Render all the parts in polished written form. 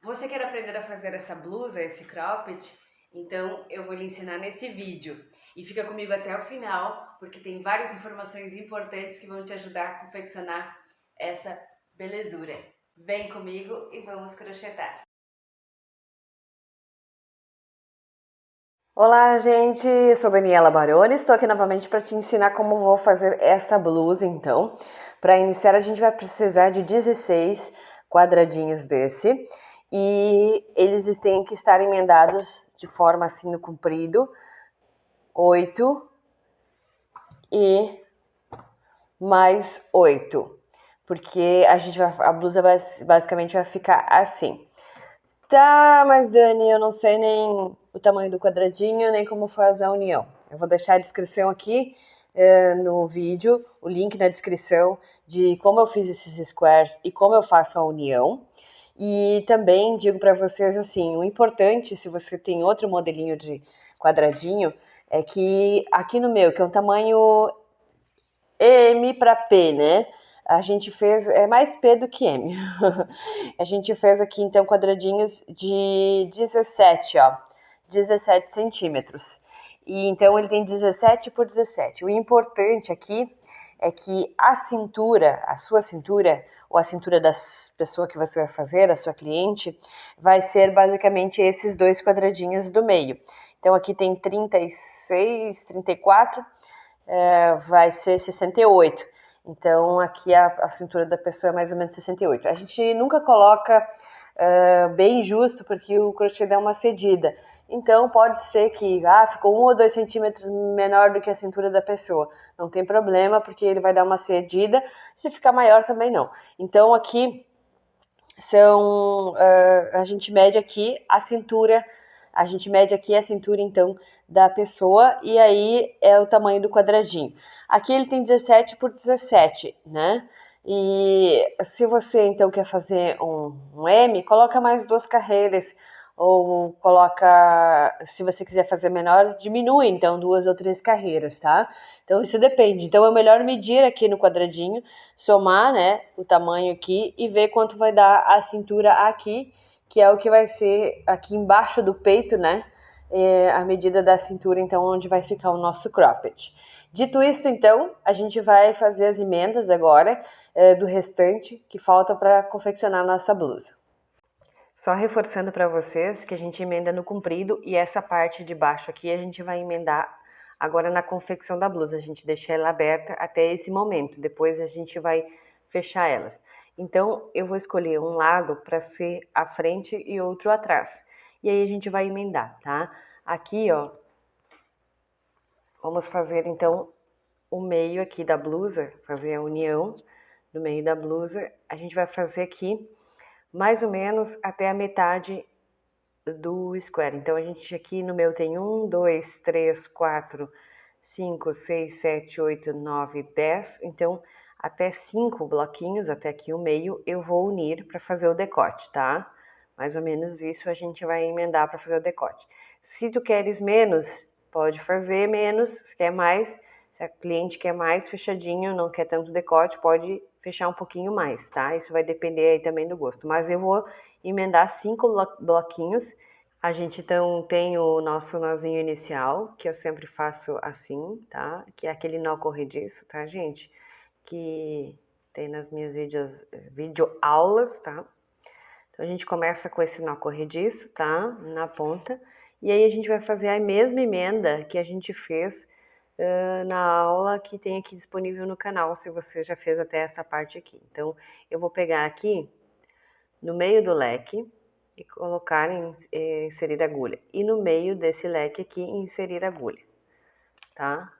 Você quer aprender a fazer essa blusa, esse cropped? Então eu vou lhe ensinar nesse vídeo. E fica comigo até o final, porque tem várias informações importantes que vão te ajudar a confeccionar essa belezura. Vem comigo e vamos crochetar. Olá, gente! Eu sou Daniela Baroni, estou aqui novamente para te ensinar como vou fazer essa blusa, então. Para iniciar, a gente vai precisar de 16 quadradinhos desse e eles têm que estar emendados de forma assim no comprido, 8 e mais 8, porque a blusa basicamente vai ficar assim. Tá, mas Dani, eu não sei nem o tamanho do quadradinho, nem como faz a união. Eu vou deixar a descrição aqui no vídeo, o link na descrição de como eu fiz esses squares e como eu faço a união. E também digo para vocês assim, o importante, se você tem outro modelinho de quadradinho, é que aqui no meu, que é um tamanho M para P, né? A gente fez, é mais P do que M. A gente fez aqui, então, quadradinhos de 17, ó. 17 centímetros. E, então, ele tem 17 por 17. O importante aqui é que a cintura, a sua cintura, ou a cintura da pessoa que você vai fazer, a sua cliente, vai ser basicamente esses dois quadradinhos do meio. Então, aqui tem 36, 34, vai ser 68. Então, aqui a cintura da pessoa é mais ou menos 68. A gente nunca coloca bem justo, porque o crochê dá uma cedida. Então, pode ser que ficou 1 ou 2 centímetros menor do que a cintura da pessoa. Não tem problema, porque ele vai dar uma cedida. Se ficar maior, também não. Então, aqui a gente mede aqui a cintura, então, da pessoa, e aí é o tamanho do quadradinho. Aqui ele tem 17 por 17, né? E se você, então, quer fazer um M, coloca mais 2 carreiras, ou coloca, se você quiser fazer menor, diminui, então, 2 ou 3 carreiras, tá? Então, isso depende. Então, é melhor medir aqui no quadradinho, somar, né, o tamanho aqui e ver quanto vai dar a cintura aqui, que é o que vai ser aqui embaixo do peito, né, a medida da cintura, então, onde vai ficar o nosso cropped. Dito isso, então, a gente vai fazer as emendas agora do restante que falta para confeccionar a nossa blusa. Só reforçando para vocês que a gente emenda no comprido e essa parte de baixo aqui a gente vai emendar agora na confecção da blusa. A gente deixa ela aberta até esse momento, depois a gente vai fechar elas. Então, eu vou escolher um lado para ser a frente e outro atrás. E aí a gente vai emendar, tá? Aqui, ó, vamos fazer então o meio aqui da blusa, fazer a união do meio da blusa. A gente vai fazer aqui mais ou menos até a metade do square. Então, a gente aqui no meu tem 1, 2, 3, 4, 5, 6, 7, 8, 9, 10. Então, até 5 bloquinhos, até aqui o meio, eu vou unir para fazer o decote, tá? Mais ou menos isso a gente vai emendar para fazer o decote. Se tu queres menos, pode fazer menos. Se quer mais, se a cliente quer mais fechadinho, não quer tanto decote, pode fechar um pouquinho mais, tá? Isso vai depender aí também do gosto. Mas eu vou emendar 5 bloquinhos. A gente então tem o nosso nozinho inicial, que eu sempre faço assim, tá? Que é aquele nó corrediço, tá, gente? Que tem nas minhas videoaulas, tá? Então, a gente começa com esse nó corrediço, tá? Na ponta. E aí, a gente vai fazer a mesma emenda que a gente fez na aula que tem aqui disponível no canal, se você já fez até essa parte aqui. Então, eu vou pegar aqui no meio do leque e colocar inserir agulha. E no meio desse leque aqui, inserir agulha, tá?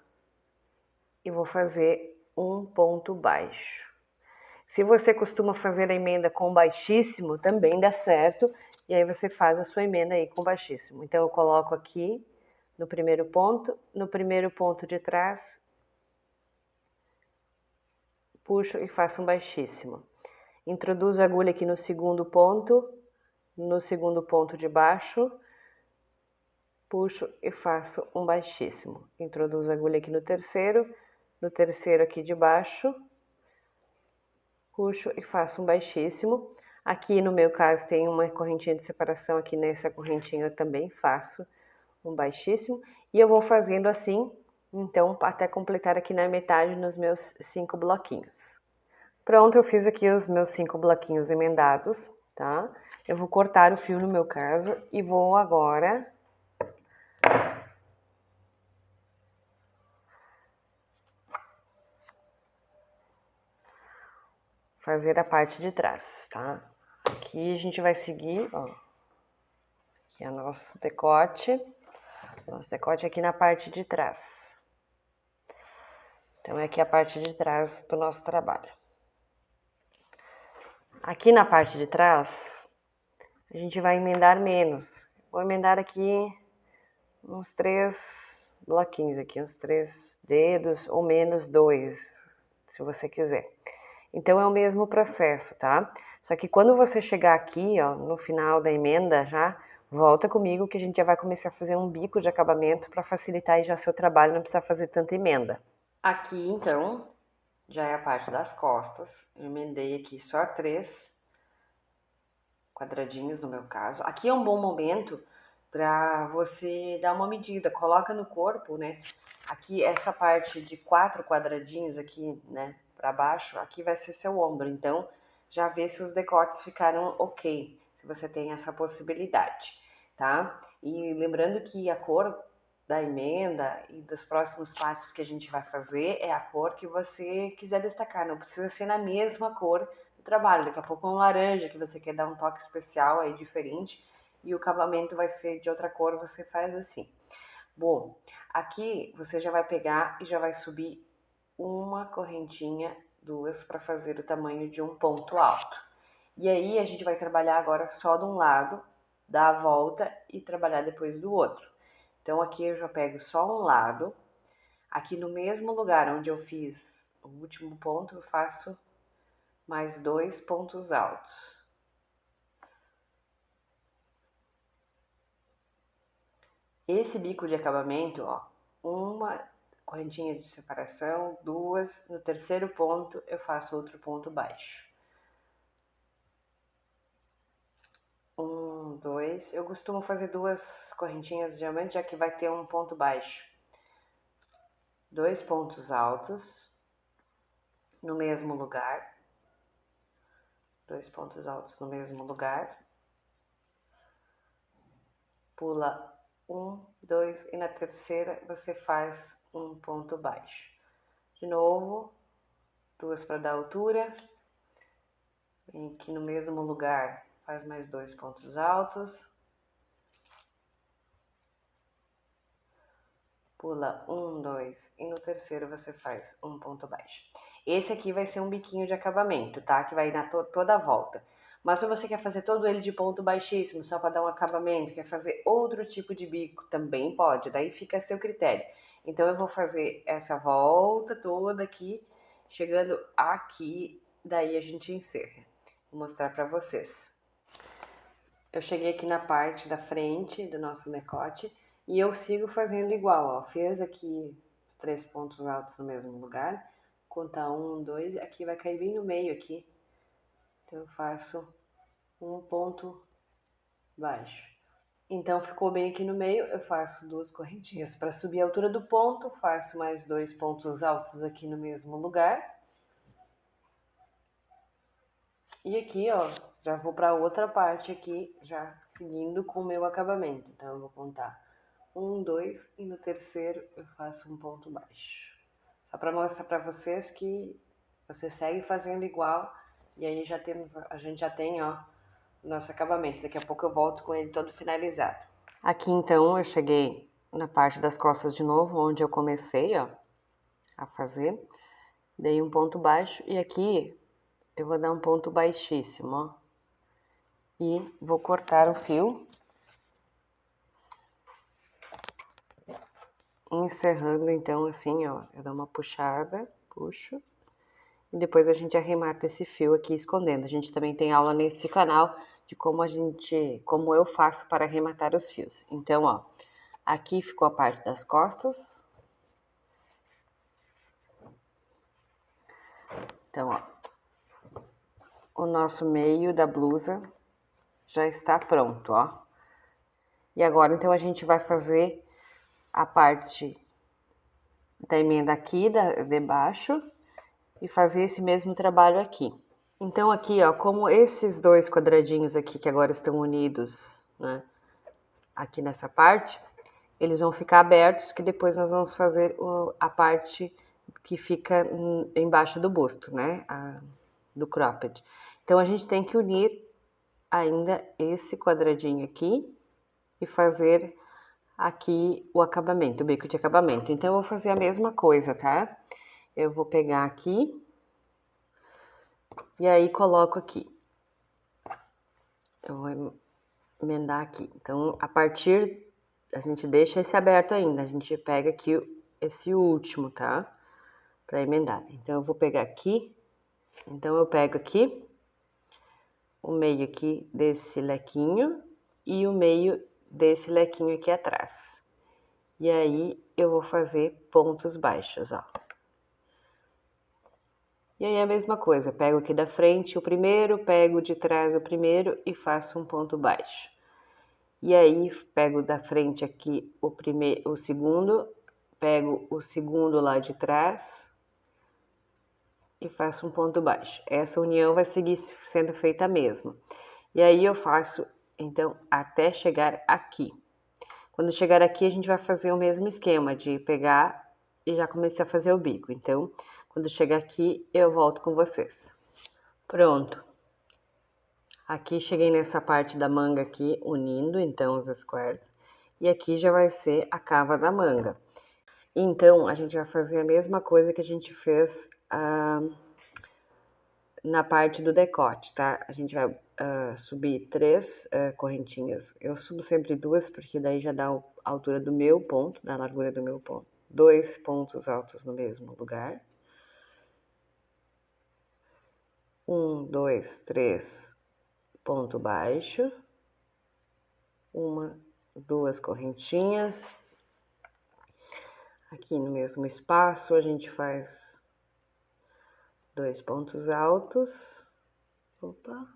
E vou fazer um ponto baixo. Se você costuma fazer a emenda com baixíssimo, também dá certo. E aí você faz a sua emenda aí com baixíssimo. Então, eu coloco aqui no primeiro ponto de trás, puxo e faço um baixíssimo. Introduzo a agulha aqui no segundo ponto de baixo, puxo e faço um baixíssimo. Introduzo a agulha aqui no terceiro aqui de baixo, puxo e faço um baixíssimo. Aqui no meu caso tem uma correntinha de separação, aqui nessa correntinha eu também faço um baixíssimo. E eu vou fazendo assim, então, até completar aqui na metade nos meus 5 bloquinhos. Pronto, eu fiz aqui os meus 5 bloquinhos emendados, tá? Eu vou cortar o fio no meu caso e vou agora fazer a parte de trás, tá? Aqui a gente vai seguir, ó, aqui é o nosso decote aqui na parte de trás. Então, é aqui a parte de trás do nosso trabalho. Aqui na parte de trás, a gente vai emendar menos. Vou emendar aqui uns 3 bloquinhos aqui, uns 3 dedos ou menos 2, se você quiser. Então, é o mesmo processo, tá? Só que quando você chegar aqui, ó, no final da emenda já, volta comigo que a gente já vai começar a fazer um bico de acabamento para facilitar aí já seu trabalho, não precisar fazer tanta emenda. Aqui, então, já é a parte das costas. Eu emendei aqui só 3 quadradinhos no meu caso. Aqui é um bom momento para você dar uma medida. Coloca no corpo, né? Aqui, essa parte de 4 quadradinhos aqui, né, para baixo, aqui vai ser seu ombro. Então, já vê se os decotes ficaram ok, se você tem essa possibilidade, tá? E lembrando que a cor da emenda e dos próximos passos que a gente vai fazer é a cor que você quiser destacar, não precisa ser na mesma cor do trabalho. Daqui a pouco é um laranja que você quer dar um toque especial aí diferente e o acabamento vai ser de outra cor, você faz assim. Bom, aqui você já vai pegar e já vai subir uma correntinha, 2, para fazer o tamanho de um ponto alto. E aí a gente vai trabalhar agora só de um lado, dar a volta e trabalhar depois do outro. Então aqui eu já pego só um lado, aqui no mesmo lugar onde eu fiz o último ponto, eu faço mais 2 pontos altos. Esse bico de acabamento, ó, uma correntinha de separação, 2, no terceiro ponto eu faço outro ponto baixo. 1, 2, eu costumo fazer 2 correntinhas de diamante, já que vai ter um ponto baixo. 2 pontos altos no mesmo lugar. 2 pontos altos no mesmo lugar. Pula 1, 2 e na terceira você faz um ponto baixo. De novo, 2 para dar altura. Vem aqui no mesmo lugar, faz mais 2 pontos altos. Pula 1, 2 e no terceiro você faz um ponto baixo. Esse aqui vai ser um biquinho de acabamento, tá? Que vai dar toda a volta. Mas se você quer fazer todo ele de ponto baixíssimo, só para dar um acabamento, quer fazer outro tipo de bico, também pode. Daí fica a seu critério. Então eu vou fazer essa volta toda aqui, chegando aqui, daí a gente encerra. Vou mostrar para vocês. Eu cheguei aqui na parte da frente do nosso decote e eu sigo fazendo igual, ó. Fiz aqui os 3 pontos altos no mesmo lugar, contar 1, 2, aqui vai cair bem no meio aqui. Então eu faço um ponto baixo. Então ficou bem aqui no meio, eu faço 2 correntinhas para subir a altura do ponto, faço mais 2 pontos altos aqui no mesmo lugar. E aqui, ó, já vou para outra parte aqui, já seguindo com o meu acabamento. Então eu vou contar 1, 2 e no terceiro eu faço um ponto baixo. Só para mostrar para vocês que você segue fazendo igual e aí a gente já tem, ó, o nosso acabamento. Daqui a pouco eu volto com ele todo finalizado. Aqui então eu cheguei na parte das costas de novo, onde eu comecei, ó, a fazer. Dei um ponto baixo e aqui eu vou dar um ponto baixíssimo, ó. E vou cortar o fio, encerrando então assim, ó, eu dou uma puxada, puxo, e depois a gente arremata esse fio aqui escondendo. A gente também tem aula nesse canal de como eu faço para arrematar os fios. Então, ó, aqui ficou a parte das costas. Então, ó, o nosso meio da blusa já está pronto, ó. E agora, então, a gente vai fazer a parte da emenda aqui, de baixo, e fazer esse mesmo trabalho aqui. Então, aqui, ó, como esses dois quadradinhos aqui que agora estão unidos, né, aqui nessa parte, eles vão ficar abertos, que depois nós vamos fazer a parte que fica embaixo do busto, né, do cropped. Então, a gente tem que unir ainda esse quadradinho aqui e fazer aqui o acabamento, o bico de acabamento. Então, eu vou fazer a mesma coisa, tá? Eu vou pegar aqui e aí coloco aqui. Eu vou emendar aqui. Então, a gente deixa esse aberto ainda, a gente pega aqui esse último, tá? Pra emendar. Então, eu vou pegar aqui, então eu pego aqui, o meio aqui desse lequinho e o meio desse lequinho aqui atrás. E aí, eu vou fazer pontos baixos, ó. E aí, a mesma coisa, pego aqui da frente o primeiro, pego de trás o primeiro e faço um ponto baixo. E aí, pego da frente aqui o segundo, pego o segundo lá de trás e faço um ponto baixo. Essa união vai seguir sendo feita mesmo. E aí, eu faço, então, até chegar aqui. Quando chegar aqui, a gente vai fazer o mesmo esquema de pegar e já começar a fazer o bico. Então, quando chegar aqui, eu volto com vocês. Pronto. Aqui cheguei nessa parte da manga aqui, unindo então os squares. E aqui já vai ser a cava da manga. Então, a gente vai fazer a mesma coisa que a gente fez na parte do decote, tá? A gente vai subir 3 correntinhas. Eu subo sempre 2, porque daí já dá a altura do meu ponto, da largura do meu ponto. 2 pontos altos no mesmo lugar. 1, 2, 3, ponto baixo. 1, 2 correntinhas. Aqui no mesmo espaço, a gente faz 2 pontos altos. Opa.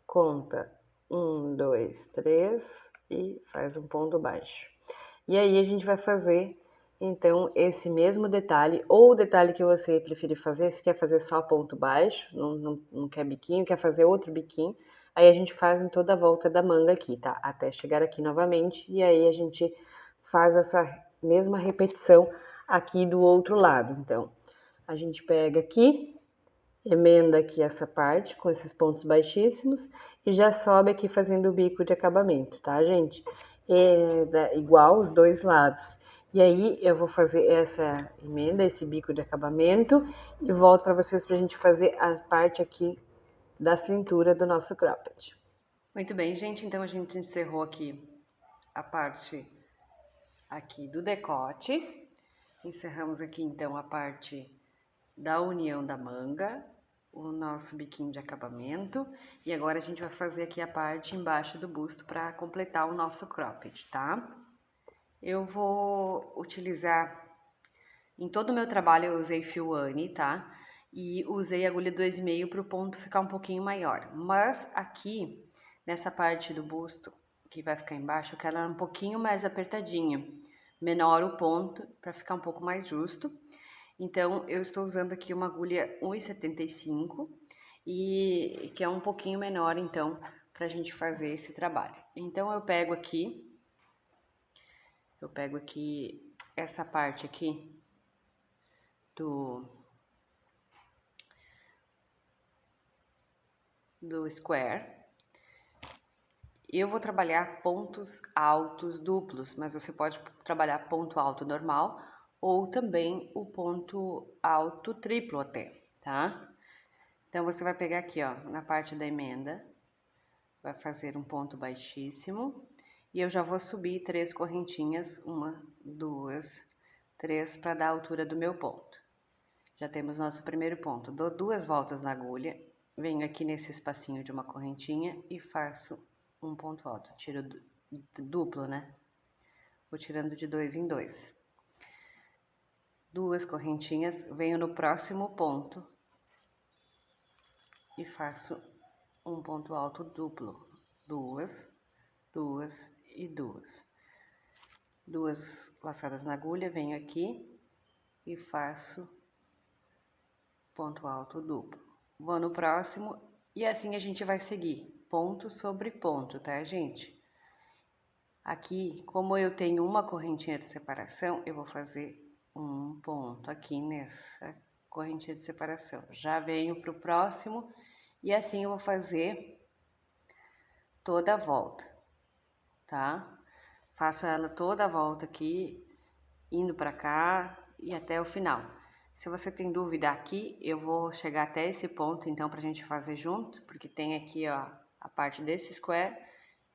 Conta 1, 2, 3 e faz um ponto baixo. E aí, a gente vai fazer, então, esse mesmo detalhe, ou o detalhe que você preferir fazer, se quer fazer só ponto baixo, não quer biquinho, quer fazer outro biquinho, aí a gente faz em toda a volta da manga aqui, tá? Até chegar aqui novamente, e aí a gente faz essa mesma repetição aqui do outro lado. Então, a gente pega aqui, emenda aqui essa parte com esses pontos baixíssimos e já sobe aqui fazendo o bico de acabamento, tá, gente? Igual os dois lados. E aí, eu vou fazer essa emenda, esse bico de acabamento e volto para vocês pra gente fazer a parte aqui da cintura do nosso cropped. Muito bem, gente, então a gente encerrou aqui a parte aqui do decote. Encerramos aqui, então, a parte da união da manga, o nosso biquinho de acabamento. E agora a gente vai fazer aqui a parte embaixo do busto para completar o nosso cropped, tá? Eu vou utilizar, em todo o meu trabalho eu usei fio Anne, tá? E usei agulha 2,5 para o ponto ficar um pouquinho maior. Mas aqui, nessa parte do busto, que vai ficar embaixo, eu quero ela um pouquinho mais apertadinho. Menor o ponto, para ficar um pouco mais justo. Então, eu estou usando aqui uma agulha 1,75 e que é um pouquinho menor, então, para a gente fazer esse trabalho. Então, eu pego aqui essa parte aqui do square. Eu vou trabalhar pontos altos duplos, mas você pode trabalhar ponto alto normal ou também o ponto alto triplo até, tá? Então, você vai pegar aqui, ó, na parte da emenda, vai fazer um ponto baixíssimo e eu já vou subir 3 correntinhas, 1, 2, 3, para dar a altura do meu ponto. Já temos nosso primeiro ponto. Dou 2 voltas na agulha, venho aqui nesse espacinho de uma correntinha e faço um ponto alto. Tiro duplo, né? Vou tirando de 2 em 2. 2 correntinhas, venho no próximo ponto e faço um ponto alto duplo, 2, 2 e 2. 2 laçadas na agulha, venho aqui e faço ponto alto duplo. Vou no próximo e assim a gente vai seguir, ponto sobre ponto, tá, gente? Aqui, como eu tenho uma correntinha de separação, eu vou fazer um ponto aqui nessa correntinha de separação. Já venho pro próximo e assim eu vou fazer toda a volta, tá? Faço ela toda a volta aqui, indo pra cá e até o final. Se você tem dúvida aqui, eu vou chegar até esse ponto, então, pra gente fazer junto, porque tem aqui, ó, a parte desse square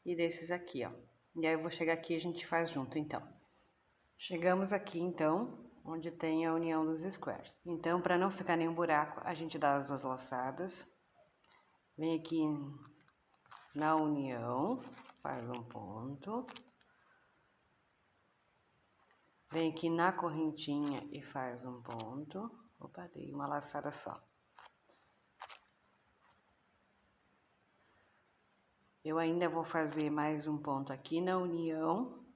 e desses aqui, ó. E aí eu vou chegar aqui e a gente faz junto, então. Chegamos aqui, então, onde tem a união dos squares. Então, para não ficar nenhum buraco, a gente dá as 2 laçadas. Vem aqui na união, faz um ponto. Vem aqui na correntinha e faz um ponto. Opa, dei uma laçada só. Eu ainda vou fazer mais um ponto aqui na união.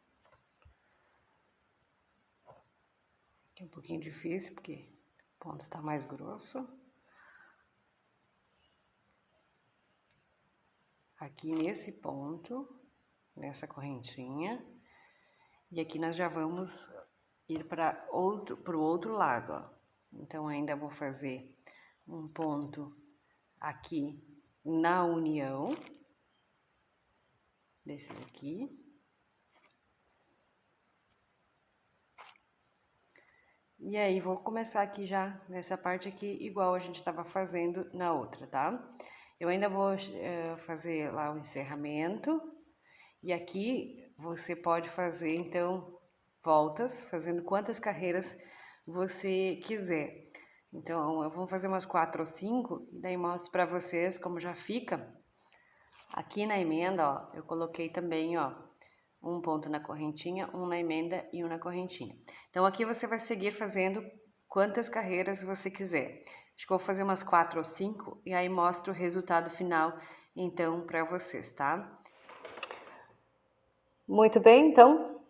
É um pouquinho difícil, porque o ponto tá mais grosso. Aqui nesse ponto, nessa correntinha. E aqui nós já vamos ir para o outro lado, ó. Então, ainda vou fazer um ponto aqui na união, desse aqui. E aí, vou começar aqui já, nessa parte aqui, igual a gente estava fazendo na outra, tá? Eu ainda vou fazer lá o encerramento. E aqui, você pode fazer, então, voltas, fazendo quantas carreiras você quiser. Então, eu vou fazer umas 4 ou 5, e daí mostro pra vocês como já fica. Aqui na emenda, ó, eu coloquei também, ó, um ponto na correntinha, um na emenda e um na correntinha. Então, aqui você vai seguir fazendo quantas carreiras você quiser. Acho que eu vou fazer umas 4 ou 5 e aí mostro o resultado final, então, pra vocês, tá? Muito bem, então,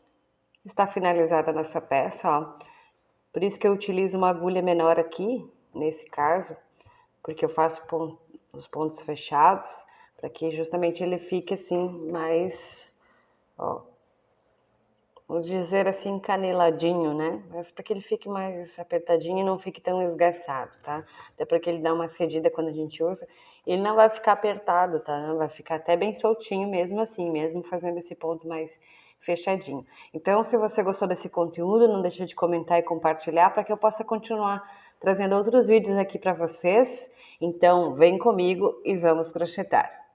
está finalizada nossa peça, ó. Por isso que eu utilizo uma agulha menor aqui, nesse caso, porque eu faço os pontos fechados, para que justamente ele fique assim mais, ó, vamos dizer assim, caneladinho, né? Mas para que ele fique mais apertadinho e não fique tão esgarçado, tá? Até porque ele dá uma cedida quando a gente usa. Ele não vai ficar apertado, tá? Vai ficar até bem soltinho mesmo assim, mesmo fazendo esse ponto mais fechadinho. Então, se você gostou desse conteúdo, não deixa de comentar e compartilhar para que eu possa continuar trazendo outros vídeos aqui para vocês. Então, vem comigo e vamos crochetar!